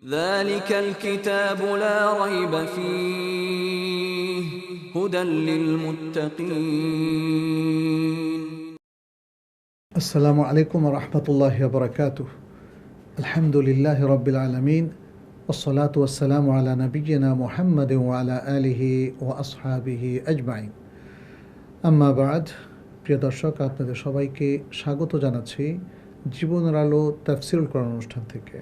ذلك الكتاب لا ريب فيه هدى للمتقين السلام عليكم ورحمة الله وبركاته. الحمد لله رب العالمين والصلاة والسلام على نبينا محمد وعلى آله وأصحابه أجمعين أما بعد প্রিয় দর্শক, আপনাদের সবাইকে স্বাগত জানাচ্ছি জীবনের আলো তাফসীরুল কোরআন অনুষ্ঠান থেকে।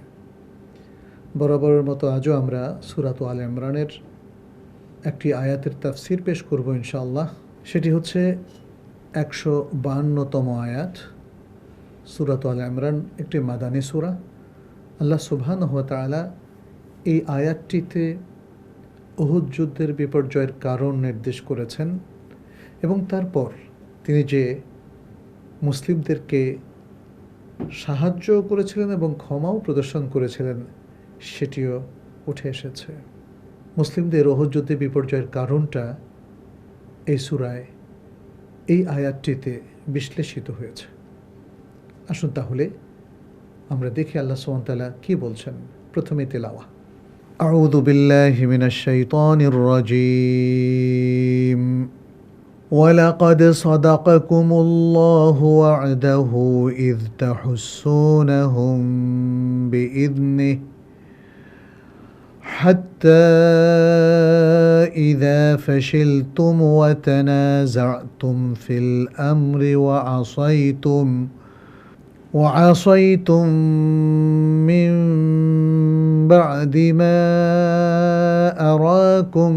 বরাবরের মতো আজও আমরা সূরা আলে ইমরানের একটি আয়াতের তাফসীর পেশ করব ইনশাআল্লাহ। সেটি হচ্ছে 152তম আয়াত। সূরা আলে ইমরান একটি মাদানী সূরা। আল্লাহ সুবহানাহু ওয়া তাআলা এই আয়াতটিতে উহুদ যুদ্ধের বিপর্যয়ের কারণ নির্দেশ করেছেন এবং তারপর তিনি যে মুসলিমদেরকে সাহায্য করেছিলেন এবং ক্ষমাও প্রদর্শন করেছিলেন সেটিও উঠে এসেছে। মুসলিমদের উহুদ যুদ্ধে বিপর্যয়ের কারণটা এই সূরায় এই আয়াতটিতে বিশ্লেষিত হয়েছে। আসুন তাহলে আমরা দেখি আল্লাহ সুবহানাহু ওয়া তাআলা কি বলছেন। প্রথমে তেলাওয়া। আউযু বিল্লাহি মিনাশ শাইতানির রাজীম। ولقد صدقكم الله وعده إذ تحسونهم بإذنه حتى إذا فشلتم وتنازعتم في الأمر وعصيتم من بعد ما أراكم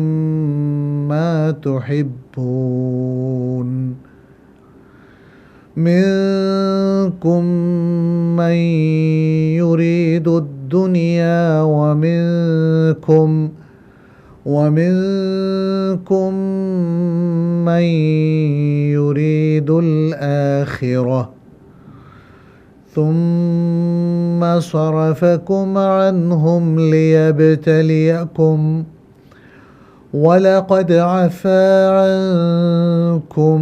ما تحبون منكم من يريد الدنيا ومنكم من يريد الآخرة ثم صرفكم عنهم ليبتليكم ولقد عفا عنكم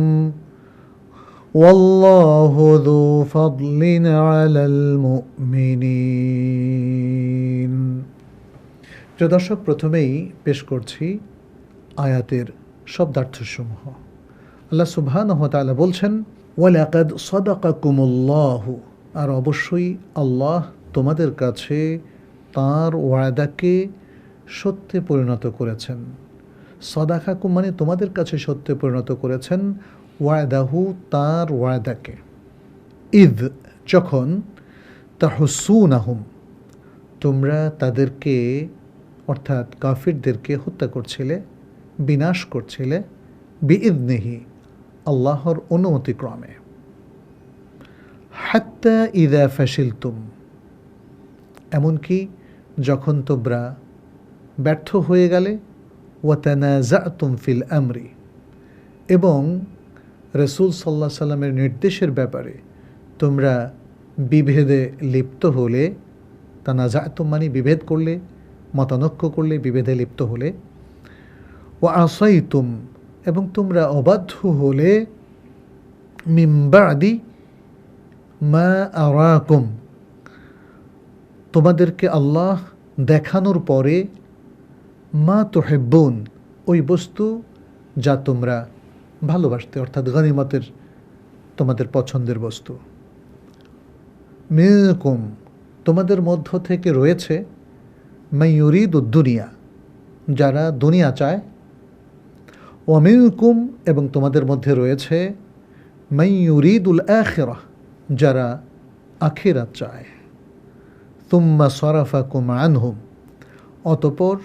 والله ذو فضل على المؤمنين। প্রিয় দর্শক, প্রথমেই পেশ করছি আয়াতের শব্দার্থসমূহ। আল্লাহ সুবহানাহু ওয়া তাআলা বলছেন, ওয়ালাকাদ সাদাকাকুমুল্লাহু, আর অবশ্যই আল্লাহ তোমাদের কাছে তাঁর ওয়াদাকে সত্যে পরিণত করেছেন। সাদাকাকুম মানে তোমাদের কাছে সত্যে পরিণত করেছেন, ওয়াদাহু তাঁর ওয়াদাকে। ইদ যখন, তাহসুনাহুম তোমরা তাদেরকে অর্থাৎ কাফিরদেরকে হত্যা করছিলে, বিনাশ করছিলে, বিইذনিহি আল্লাহর অনুমতিক্রমে। হাত্তা ইযা ফাশিলতুম এমনকি যখন তোমরা ব্যর্থ হয়ে গেলে, ওয়া তানাযাতুম ফিল আমরি এবং রাসূল সাল্লাল্লাহু আলাইহি সাল্লামের নির্দেশের ব্যাপারে তোমরা বিভেদে লিপ্ত হলে। তানাযাতুম মানে বিভেদ করলে, মতানৈক্য করলে, বিভেদে লিপ্ত হলে। ওয়া আসাইতুম এবং তোমরা অবাধ্য হলে, মিন বাদি মা আরাকুম তোমাদেরকে আল্লাহ দেখানোর পরে, মা তুহিব্বুন ওই বস্তু যা তোমরা ভালোবাসতে, অর্থাৎ গনিমতের তোমাদের পছন্দের বস্তু। মিনকুম তোমাদের মধ্য থেকে রয়েছে, মান ইউরিদুদ দুনিয়া যারা দুনিয়া চায়, ওয়া মিনকুম এবং তোমাদের মধ্যে রয়েছে, মান ইউরিদুল আখিরাহ যারা আখিরাত চায়। তুম্মা সরাফাকুম আনহুম অতঃপর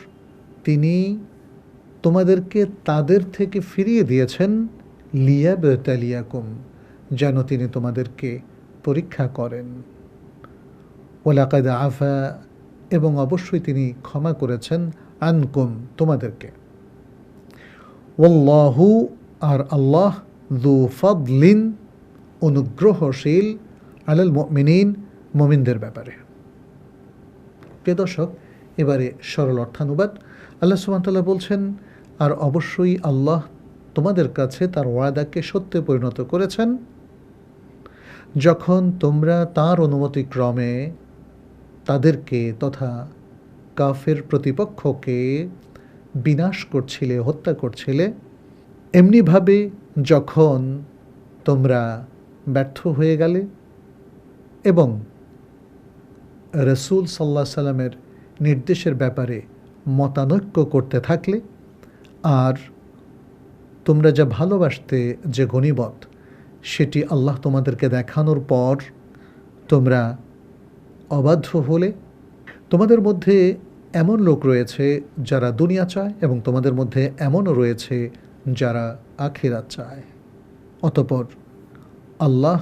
তিনি তোমাদেরকে তাদের থেকে ফিরিয়ে দিয়েছেন, লিয়াবতালিয়াকুম যেন তিনি তোমাদেরকে পরীক্ষা করেন। ওয়ালাকাদ আফা এবং অবশ্যই তিনি ক্ষমা করেছেন, আনকুম তোমাদেরকে। ওয়াল্লাহু আর আল্লাহ, যু ফাদলিন অনুগ্রহশীল, আলাল মুমিনিন মুমিনদের ব্যাপারে। প্রিয় দর্শক, এবারে সরল অর্থানুবাদ। আল্লাহ সুবহানাহু ওয়া তাআলা বলছেন, আর অবশ্যই আল্লাহ তোমাদের কাছে তার ওয়াদাকে সত্যে পরিণত করেছেন যখন তোমরা তাঁর অনুমতিক্রমে তাদেরকে তথা কাফের প্রতিপক্ষকে বিনাশ করছিলে, হত্যা করছিলে, এমনিভাবে যখন তোমরা ব্যর্থ হয়ে গেলে এবং রসুল সাল্লাল্লাহু আলাইহি সাল্লামের নির্দেশের ব্যাপারে মতানৈক্য করতে থাকলে, আর তোমরা যা ভালোবাসতে যে গনিমত সেটি আল্লাহ তোমাদেরকে দেখানোর পর তোমরা অবাধ্য হলে, তোমাদের মধ্যে এমন লোক রয়েছে যারা দুনিয়া চায় এবং তোমাদের মধ্যে এমনও রয়েছে যারা আখিরাত চায়। অতঃপর আল্লাহ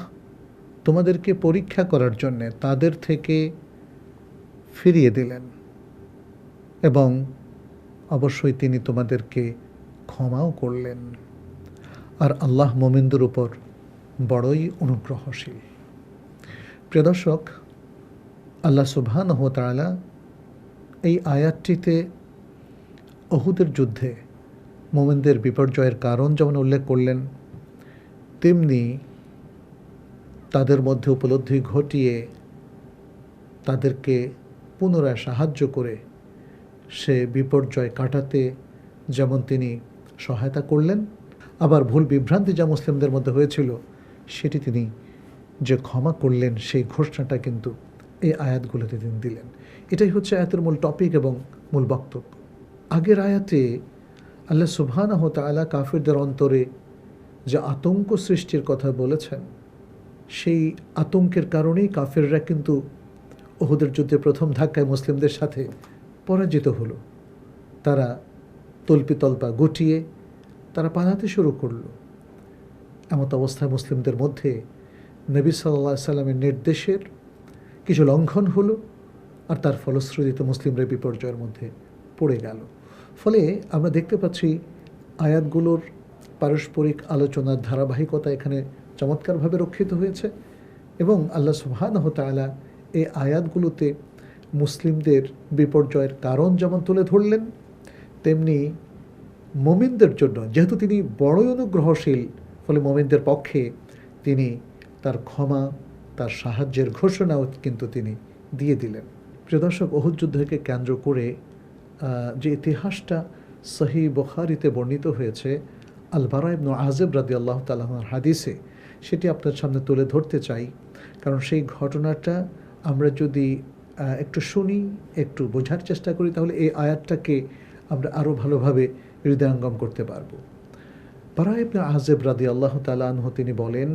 তোমাদেরকে পরীক্ষা করার জন্যে তাদের থেকে ফিরিয়ে দিলেন এবং অবশ্যই তিনি তোমাদেরকে ক্ষমাও করলেন। আর আল্লাহ মুমিনদের উপর বড়ই অনুগ্রহশীল। প্রিয় দর্শক, আল্লাহ সুবহানাহু ওয়া তাআলা এই আয়াতটিতে উহুদের যুদ্ধে মুমিনদের বিপর্যয়ের কারণ যেমন উল্লেখ করলেন, তেমনি তাদের মধ্যে উপলব্ধি ঘটিয়ে তাদেরকে পুনরায় সাহায্য করে সে বিপর্যয় কাটাতে যেমন তিনি সহায়তা করলেন, আবার ভুল বিভ্রান্তি যা মুসলিমদের মধ্যে হয়েছিল সেটি তিনি যে ক্ষমা করলেন সেই ঘোষণাটা কিন্তু এই আয়াতগুলোতে তিনি দিলেন। এটাই হচ্ছে আয়াতের মূল টপিক এবং মূল বক্তব্য। আগের আয়াতে আল্লাহ সুবহানাহু ওয়া তাআলা কাফিরদের অন্তরে যে আতঙ্ক সৃষ্টির কথা বলেছেন, সেই আতঙ্কের কারণেই কাফিররা কিন্তু উহুদের যুদ্ধে প্রথম ধাক্কায় মুসলিমদের সাথে পরাজিত হলো। তারা তল্পিতল্পা গুটিয়ে তারা পালাতে শুরু করল। এমত অবস্থায় মুসলিমদের মধ্যে নবী সাল্লাল্লাহু আলাইহি সাল্লামের নির্দেশের কিছু লঙ্ঘন হলো, আর তার ফলশ্রুতিতে মুসলিমরা বিপর্যয়ের মধ্যে পড়ে গেল। ফলে আমরা দেখতে পাচ্ছি আয়াতগুলোর পারস্পরিক আলোচনার ধারাবাহিকতা এখানে চমৎকারভাবে রক্ষিত হয়েছে এবং আল্লাহ সুবহানাহু ওয়া তাআলা এই আয়াতগুলোতে মুসলিমদের বিপর্যয়ের কারণ যেমন তুলে ধরলেন, তেমনি মুমিনদের জন্য যেহেতু তিনি বড়ই অনুগ্রহশীল, ফলে মুমিনদের পক্ষে তিনি তার ক্ষমা, তার সাহায্যের ঘোষণাও কিন্তু তিনি দিয়ে দিলেন। প্রিয় দর্শক, উহুদ যুদ্ধকে কেন্দ্র করে যে ইতিহাসটা সহিহ বুখারীতে বর্ণিত হয়েছে আল বারা ইবনে আযিব রাদিয়াল্লাহু তাআলা আনহুর হাদিসে, সেটি আপনার সামনে তুলে ধরতে চাই। কারণ সেই ঘটনাটা আমরা যদি একটু শুনি, একটু বোঝার চেষ্টা করি, তাহলে এই আয়াতটাকে আমরা আরও ভালোভাবে হৃদয়ঙ্গম করতে পারব। বারা ইবনে আযিব রাদিয়াল্লাহু তাআলা আনহু তিনি বলেন,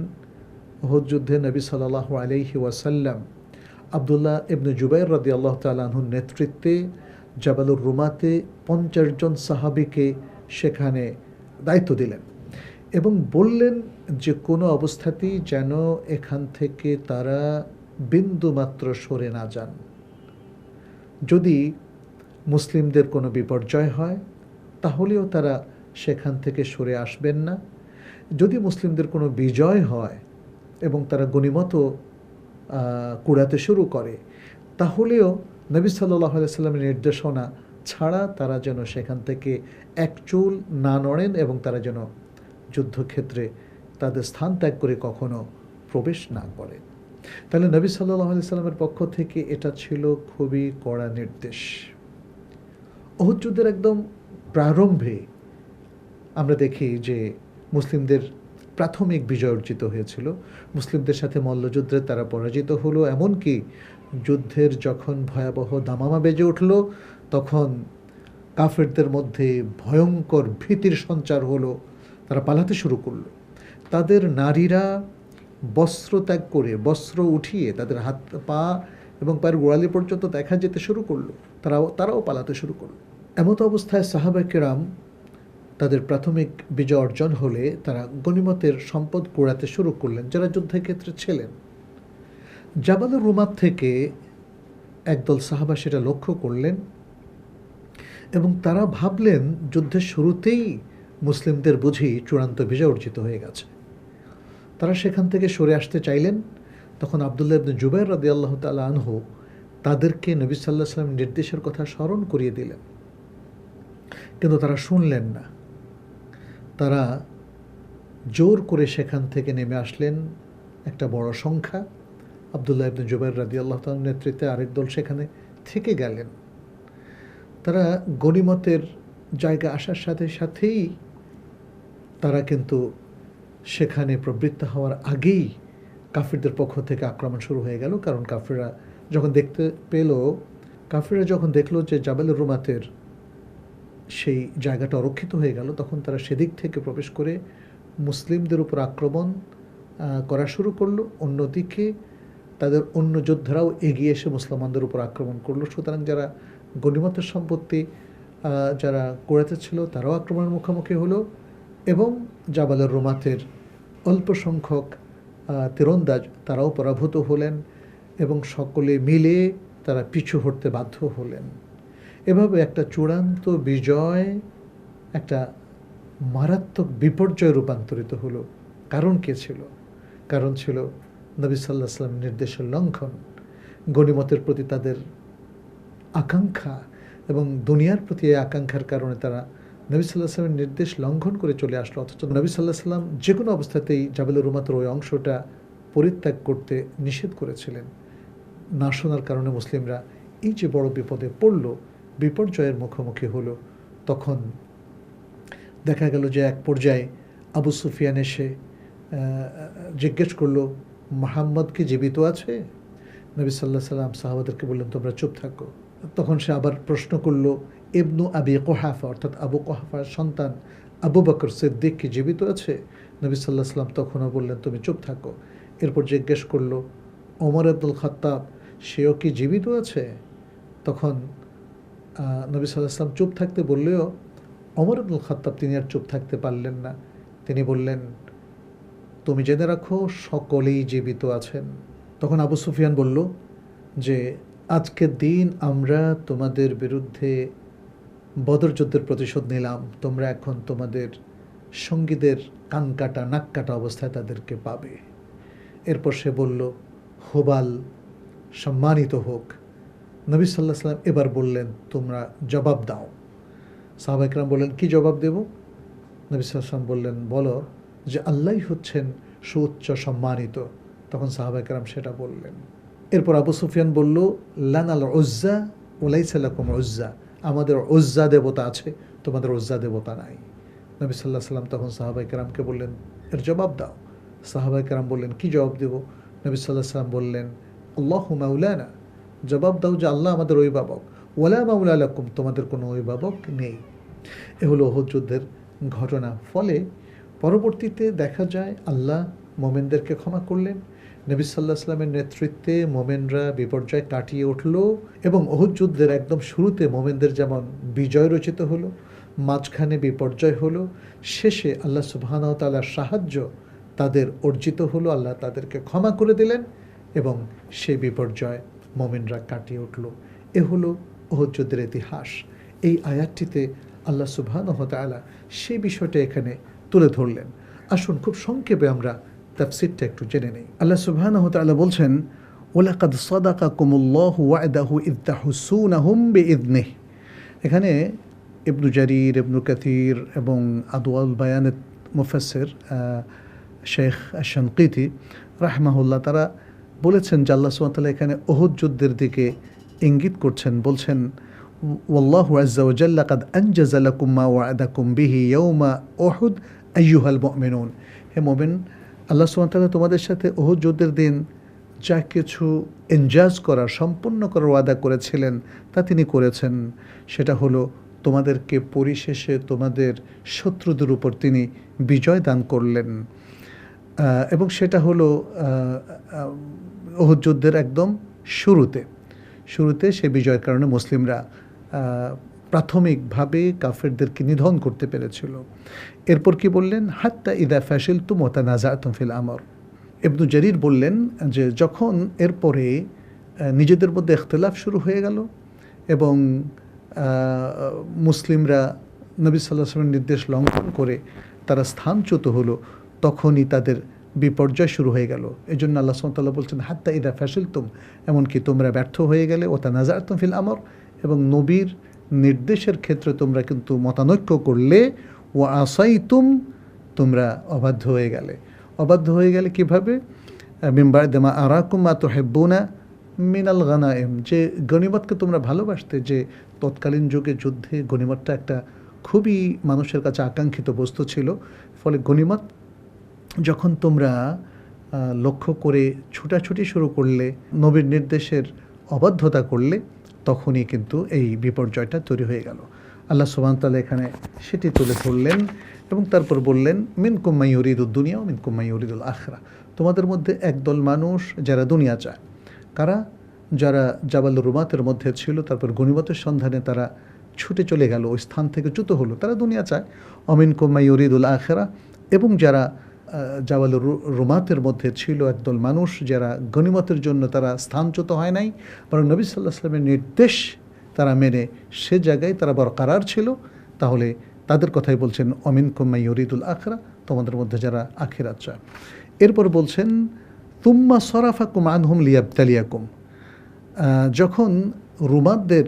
উহুদ যুদ্ধে নবী সাল্লাল্লাহু আলাইহি ওয়াসাল্লাম আব্দুল্লাহ ইবনে জুবাইর রাদিয়াল্লাহু তাআলা আনহুর নেতৃত্বে জাবালুর রুমাতে 50 জন সাহাবীকে সেখানে দায়িত্ব দিলেন এবং বললেন যে কোনো অবস্থাতেই যেন এখান থেকে তারা বিন্দুমাত্র সরে না যান। যদি মুসলিমদের কোনো বিপর্যয় হয় তাহলেও তারা সেখান থেকে সরে আসবেন না। যদি মুসলিমদের কোনো বিজয় হয় এবং তারা গনিমতও কুড়াতে শুরু করে, তাহলেও নবী সাল্লাল্লাহু আলাইহি সাল্লামের নির্দেশনা ছাড়া তারা যেন সেখান থেকে এক চুল না নড়েন এবং তারা যেন যুদ্ধক্ষেত্রে তাদের স্থান ত্যাগ করে কখনো প্রবেশ না করে। তাহলে নবী সাল্লাল্লাহু আলাইহি সাল্লামের পক্ষ থেকে এটা ছিল খুবই কড়া নির্দেশ। উহুদ যুদ্ধের একদম প্রারম্ভে আমরা দেখি যে মুসলিমদের প্রাথমিক বিজয় অর্জিত হয়েছিল। মুসলিমদের সাথে মল্লযুদ্ধে তারা পরাজিত হলো, এমনকি যুদ্ধের যখন ভয়াবহ দামামা বেজে উঠল তখন কাফেরদের মধ্যে ভয়ঙ্কর ভীতির সঞ্চার হলো, তারা পালাতে শুরু করলো। তাদের নারীরা বস্ত্র ত্যাগ করে, বস্ত্র উঠিয়ে তাদের হাত পা এবং পায়ের গোড়ালি পর্যন্ত দেখা যেতে শুরু করলো, তারাও পালাতে শুরু করলো। এমত অবস্থায় সাহাবায়ে কেরাম তাদের প্রাথমিক বিজয় অর্জন হলে তারা গনিমতের সম্পদ কুড়াতে শুরু করলেন যারা যুদ্ধক্ষেত্রে ছিলেন। জাবালুর রুমাত থেকে একদল সাহাবা সেটা লক্ষ্য করলেন এবং তারা ভাবলেন যুদ্ধের শুরুতেই মুসলিমদের বুঝি চূড়ান্ত বিজয় অর্জিত হয়ে গেছে। তারা সেখান থেকে সরে আসতে চাইলেন। তখন আব্দুল্লাহ ইবনে জুবাইর রাদিয়াল্লাহু তাআলা আনহু তাদেরকে নবী সাল্লাল্লাহু আলাইহি ওয়াসাল্লামের নির্দেশের কথা স্মরণ করিয়ে দিলেন, কিন্তু তারা শুনলেন না। তারা জোর করে সেখান থেকে নেমে আসলেন একটা বড় সংখ্যা। আব্দুল্লাহ ইবনে জুবাইর রাদিয়াল্লাহু তাআলার নেতৃত্বে আরেক দল সেখানে থেকে গেলেন। তারা গনিমতের জায়গা আসার সাথে সাথেই তারা কিন্তু সেখানে প্রবৃত্ত হওয়ার আগেই কাফিরদের পক্ষ থেকে আক্রমণ শুরু হয়ে গেল। কারণ কাফিররা যখন দেখলো যে জাবালুর রুমাতের সেই জায়গাটা অরক্ষিত হয়ে গেল, তখন তারা সেদিক থেকে প্রবেশ করে মুসলিমদের উপর আক্রমণ করা শুরু করলো। অন্যদিকে তাদের অন্য যোদ্ধারাও এগিয়ে এসে মুসলমানদের উপর আক্রমণ করলো। সুতরাং যারা গনিমতের সম্পত্তি যারা কুরাইশ ছিল তারাও আক্রমণের মুখোমুখি হলো, এবং জাবালুর রুমাতের অল্প সংখ্যক তীরন্দাজ তারাও পরাভূত হলেন, এবং সকলে মিলে তারা পিছু হটতে বাধ্য হলেন। এভাবে একটা চূড়ান্ত বিজয় একটা মারাত্মক বিপর্যয়ে রূপান্তরিত হলো। কারণ কে ছিল? কারণ ছিল নবী সাল্লাল্লাহু আলাইহি ওয়াসাল্লামের নির্দেশের লঙ্ঘন, গনিমতের প্রতি তাদের আকাঙ্ক্ষা, এবং দুনিয়ার প্রতি এই আকাঙ্ক্ষার কারণে তারা নবী সাল্লাল্লাহু আলাইহি ওয়াসাল্লামের নির্দেশ লঙ্ঘন করে চলে আসলো। অথচ নবী সাল্লাল্লাহু আলাইহি ওয়াসাল্লাম যে কোনো অবস্থাতেই জাবালুর রুমাতের ওই অংশটা পরিত্যাগ করতে নিষেধ করেছিলেন। না শোনার কারণে মুসলিমরা এই যে বড় বিপদে পড়ল, বিপর্যয়ের মুখোমুখি হলো, তখন দেখা গেল যে এক পর্যায়ে আবু সুফিয়ান এসে জিজ্ঞেস করলো, মুহাম্মদ কি জীবিত আছে? নবী সাল্লাল্লাহু আলাইহি ওয়াসাল্লাম সাহাবাদেরকে বললেন, তোমরা চুপ থাকো। তখন সে আবার প্রশ্ন করলো, ইবনু আবি কুহাফা অর্থাৎ আবু কুহাফার সন্তান আবু বকর সিদ্দিক কি জীবিত আছে? নবী সাল্লাল্লাহু আলাইহি ওয়াসাল্লাম তখনও বললেন, তুমি চুপ থাকো। এরপর জিজ্ঞেস করলো, ওমর আব্দুল খাত্তাব সেও কি জীবিত আছে? তখন নবী সাল্লাল্লাহু আলাইহি ওয়াসাল্লাম চুপ থাকতে বললেও ওমর আব্দুল খাত্তাব তিনি আর চুপ থাকতে পারলেন না। তিনি বললেন, তুমি জেনে রাখো সকলেই জীবিত আছেন। তখন আবু সুফিয়ান বলল যে আজকের দিন আমরা তোমাদের বিরুদ্ধে বদর যুদ্ধের প্রতিশোধ নিলাম, তোমরা এখন তোমাদের সঙ্গীদের কান কাটা নাক কাটা অবস্থায় তাদেরকে পাবে। এরপর সে বলল, হুবাল সম্মানিত হোক। নবী সাল্লাল্লাহু আলাইহি ওয়াসাল্লাম এবার বললেন, তোমরা জবাব দাও। সাহাবা ইকরাম বললেন, কি জবাব দেব? নবী সাল্লাল্লাহু আলাইহি ওয়াসাল্লাম বললেন, বলো যে আল্লাহই হচ্ছেন সুউচ্চ সম্মানিত। তখন সাহাবা ইকরাম সেটা বললেন। এরপর আবু সুফিয়ান বলল, লানাল উজ্জা ওয়ালাইসা লাকুম উজ্জা, আমাদের উজ্জা দেবতা আছে, তোমাদের উজ্জা দেবতা নাই। নবী সাল্লাল্লাহু আলাইহি ওয়াসাল্লাম তখন সাহাবা ইকরামকে বললেন, এর জবাব দাও। সাহাবা ইকরাম বললেন, কি জবাব দেব? নবী সাল্লাল্লাহু আলাইহি ওয়াসাল্লাম বললেন, আল্লাহু মাওলানা, জবাব দাও যে আল্লাহ আমাদের অভিভাবক, ওয়ালা মাওলা লাকুম, তোমাদের কোনো অভিভাবক নেই। এ হলো উহুদ যুদ্ধের ঘটনা। ফলে পরবর্তীতে দেখা যায় আল্লাহ মোমেনদেরকে ক্ষমা করলেন। নবী সাল্লাল্লাহু আলাইহি ওয়াসাল্লামের নেতৃত্বে মোমেনরা বিপর্যয় কাটিয়ে উঠল, এবং উহুদ যুদ্ধের একদম শুরুতে মোমেনদের যেমন বিজয় রচিত হলো, মাঝখানে বিপর্যয় হলো, শেষে আল্লাহ সুবহানাহু ওয়া তাআলার সাহায্য তাদের অর্জিত হলো, আল্লাহ তাদেরকে ক্ষমা করে দিলেন, এবং সেই বিপর্যয় মোমেনরা কাটিয়ে উঠল। এ হলো উহুদ যুদ্ধের ইতিহাস। এই আয়াতটিতে আল্লাহ সুবহানাহু ওয়া তাআলা সেই বিষয়টা এখানে তুলে ধরলেন। আসুন খুব সংক্ষেপে আমরা তাফসীরটা একটু জেনে নেই। আল্লাহ সুবহানাহু ওয়া তাআলা বলছেন, ওয়ালাকাদ সাদাকাকুমুল্লাহু ওয়া'দাহু ইয তাহুসুনাহুম বিইذনিহি। এখানে ইবনু জারির, ইবনু কাসীর এবং আদওয়াউল বায়ানের মুফাসসির শেখ আশ-শানকিতি রাহিমাহুল্লাহ তারা বলেছেন যে আল্লাহ সুবহানাহু ওয়া তাআলা এখানে উহুদ যুদ্ধের দিকে ইঙ্গিত করছেন। বলছেন, ওয়াল্লাহু আযজা ওয়া জাল্লা কাদ আনজাযা লাকুম মা ওয়া'দাকুম বিহি ইয়াওমা উহুদ আইয়ুহাল মুমিনুন। হে মুমিন, আল্লাহ সুবহানাহু ওয়া তাআলা তোমাদের সাথে উহুদ যুদ্ধের দিন যা কিছু ইনজাজ করার, সম্পূর্ণ করার ওয়াদা করেছিলেন তা তিনি করেছেন। সেটা হলো তোমাদেরকে পরিশেষে তোমাদের শত্রুদের উপর তিনি বিজয় দান করলেন, এবং সেটা হলো উহুদ যুদ্ধের একদম শুরুতে সেই বিজয়ের কারণে মুসলিমরা প্রাথমিকভাবে কাফেরদেরকে নিধন করতে পেরেছিল। এরপর কি বললেন, হাত্তা ইদা ফাশিলতুম ওয়া তানাযাতুম ফিল আমর। ইবনু জারির বললেন যে যখন এরপরে নিজেদের মধ্যে ইখতিলাফ শুরু হয়ে গেল এবং মুসলিমরা নবী সাল্লাল্লাহু আলাইহি ওয়াসাল্লামের নির্দেশ লঙ্ঘন করে তারা স্থানচ্যুত হলো, তখনই তাদের বিপর্যয় শুরু হয়ে গেল। এই জন্য আল্লাহ সুবহানাহু ওয়া তাআলা বলছেন, হাত্তা ইদা ফাশিলতুম, এমনকি তোমরা ব্যর্থ হয়ে গেলে, ওয়া তানাযাতুম ফিল আমর, এবং নবীর নির্দেশের ক্ষেত্রে তোমরা কিন্তু মতানৈক্য করলে, ওয়া আসাইতুম, তোমরা অবাধ্য হয়ে গেলে। অবাধ্য হয়ে গেলে কীভাবে? মিন বা'দি মা আরাকুম মা তুহিব্বুনা, মিনাল গানায়েম, যে গনিমতকে তোমরা ভালোবাসতে, যে তৎকালীন যুগে যুদ্ধে গনিমতটা একটা খুবই মানুষের কাছে আকাঙ্ক্ষিত বস্তু ছিল। ফলে গনিমত যখন তোমরা লক্ষ্য করে ছুটাছুটি শুরু করলে, নবীর নির্দেশের অবাধ্যতা করলে, তখনই কিন্তু এই বিপর্যয়টা তৈরি হয়ে গেল। আল্লাহ সুবহানাহু ওয়া তাআলা এখানে সেটি তুলে ধরলেন এবং তারপর বললেন, মিনকুম মান ইউরিদুদ দুনিয়া ওয়া মিনকুম মান ইউরিদুল আখিরাহ। তোমাদের মধ্যে একদল মানুষ যারা দুনিয়া চায়। কারা? যারা জাবাল রুমাতের মধ্যে ছিল, তারপর গনিমতের সন্ধানে তারা ছুটে চলে গেল, ওই স্থান থেকে চ্যুত হলো, তারা দুনিয়া চায়। অমিনকুম মান ইউরিদুল আখিরাহ, এবং যারা জাবাল রুমাতের মধ্যে ছিল একদল মানুষ যারা গনিমতের জন্য তারা স্থানচ্যুত হয় নাই, বরং নবী সাল্লাল্লাহু আলাইহি ওয়াসাল্লামের নির্দেশ তারা মেনে সে জায়গায় তারা বরকরার ছিল। তাহলে তাদের কথাই বলছেন অমিনকুম মান ইউরিদুল আখিরাহ, তোমাদের মধ্যে যারা আখিরাত চায়। এরপর বলছেন তুম্মা সরাফাকুম আনহুম লিয়াবতালিয়াকুম। যখন রুমাতদের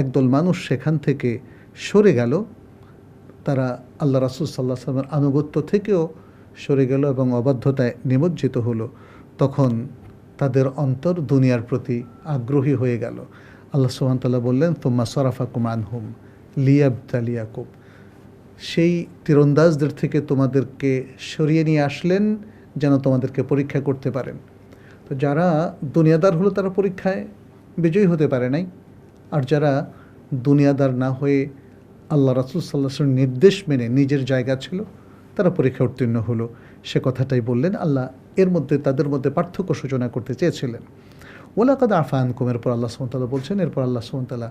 একদল মানুষ সেখান থেকে সরে গেল, তারা আল্লাহ রাসূল সাল্লাল্লাহু আলাইহি ওয়াসাল্লামের আনুগত্য থেকেও সরে গেল এবং অবাধ্যতায় নিমজ্জিত হলো, তখন তাদের অন্তর দুনিয়ার প্রতি আগ্রহী হয়ে গেল। আল্লাহ সুবহানাহু ওয়া তাআলা বললেন তুম্মা সরাফাকুম আনহুম লিয়াবতালিয়াকুম, সেই তীরন্দাজদের থেকে তোমাদেরকে সরিয়ে নিয়ে আসলেন যেন তোমাদেরকে পরীক্ষা করতে পারেন। তো যারা দুনিয়াদার হলো তারা পরীক্ষায় বিজয়ী হতে পারে নাই, আর যারা দুনিয়াদার না হয়ে আল্লাহ রাসূল সাল্লাল্লাহু আলাইহি ওয়াসাল্লামের নির্দেশ মেনে নিজের জায়গা ছিল, তারা পরীক্ষা উত্তীর্ণ হলো। সে কথাটাই বললেন আল্লাহ, এর মধ্যে তাদের মধ্যে পার্থক্য সূচনা করতে চেয়েছিলেন। ওয়ালাকাদ আফা আনকুম, এরপর আল্লাহ সুবহানাহু ওয়া তাআলা বলছেন, এরপর আল্লাহ সুবহানাহু ওয়া তাআলা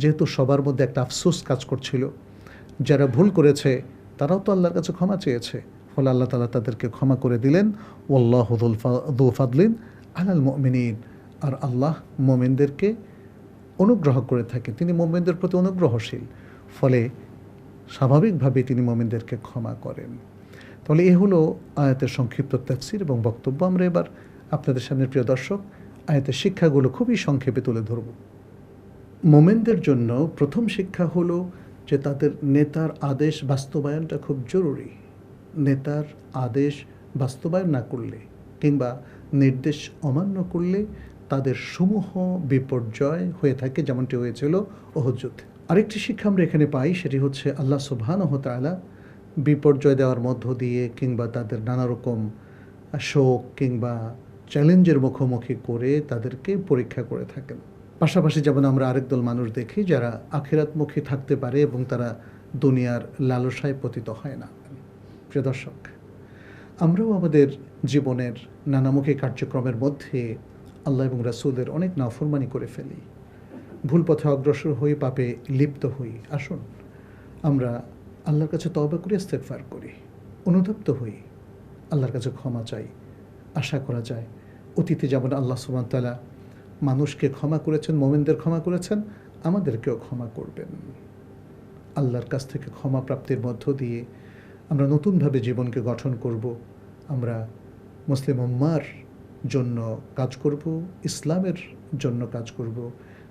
যেহেতু সবার মধ্যে একটা আফসোস কাজ করছিল, যারা ভুল করেছে তারাও তো আল্লাহর কাছে ক্ষমা চেয়েছে, ফলে আল্লাহ তাআলা তাদেরকে ক্ষমা করে দিলেন। ওয়াল্লাহু যু ফাদলিন আলাল মুমিনিন, আর আল্লাহ মুমিনদেরকে অনুগ্রহ করে থাকেন, তিনি মুমিনদের প্রতি অনুগ্রহশীল, ফলে স্বাভাবিকভাবে তিনি মুমিনদেরকে ক্ষমা করেন। তাহলে এ হলো আয়াতের সংক্ষিপ্ত তাফসীর এবং বক্তব্য। আমরা এবার আপনাদের সামনে, প্রিয় দর্শক, আয়াতের শিক্ষাগুলো খুবই সংক্ষেপে তুলে ধরব। মুমিনদের জন্য প্রথম শিক্ষা হলো যে তাদের নেতার আদেশ বাস্তবায়নটা খুব জরুরি। নেতার আদেশ বাস্তবায়ন না করলে কিংবা নির্দেশ অমান্য করলে তাদের সমূহ বিপর্যয় হয়ে থাকে, যেমনটি হয়েছিল উহুদ যুদ্ধে। আরেকটি শিক্ষা আমরা এখানে পাই, সেটি হচ্ছে আল্লাহ সুবহানাহু ওয়া তাআলা বিপর্যয় দেওয়ার মধ্য দিয়ে কিংবা তাদের নানা রকম শোক কিংবা চ্যালেঞ্জের মুখোমুখি করে তাদেরকে পরীক্ষা করে থাকেন। পাশাপাশি যেমন আমরা আরেক দল মানুষ দেখি যারা আখিরাতমুখী থাকতে পারে এবং তারা দুনিয়ার লালসায় পতিত হয় না। প্রিয় দর্শক, আমরাও আমাদের জীবনের নানামুখী কার্যক্রমের মধ্যে আল্লাহ এবং রাসূলের অনেক নাফরমানি করে ফেলি, ভুল পথে অগ্রসর হই, পাপে লিপ্ত হই। আসুন আমরা আল্লাহর কাছে তওবা করি, ইস্তেগফার করি, অনুতপ্ত হই, আল্লাহর কাছে ক্ষমা চাই। আশা করা যায় অতীতে যেমন আল্লাহ সুবহানাহু ওয়া তাআলা মানুষকে ক্ষমা করেছেন, মুমিনদের ক্ষমা করেছেন, আমাদেরকেও ক্ষমা করবেন। আল্লাহর কাছ থেকে ক্ষমা প্রাপ্তির মধ্য দিয়ে আমরা নতুনভাবে জীবনকে গঠন করব। আমরা মুসলিম উম্মার জন্য কাজ করব, ইসলামের জন্য কাজ করব,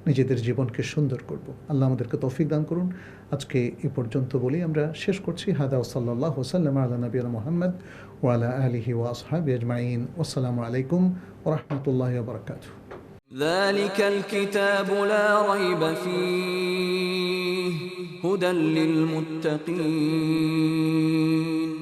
নিজেদের জীবনকে সুন্দর করব। আল্লাহ আমাদেরকে তৌফিক দান করুন। আজকে এ পর্যন্ত বলেই আমরা শেষ করছি। হাদা সাল্লাল্লাহু সাল্লাম আলা নবিয়িনা মুহাম্মদ ওয়া আলা আলিহি ওয়া আসহাবিহি আজমাইন। আসসালামু আলাইকুম ওয়া রাহমাতুল্লাহি ওয়া বারাকাতুহু। ذلك الكتاب لا ريب فيه هدى للمتقين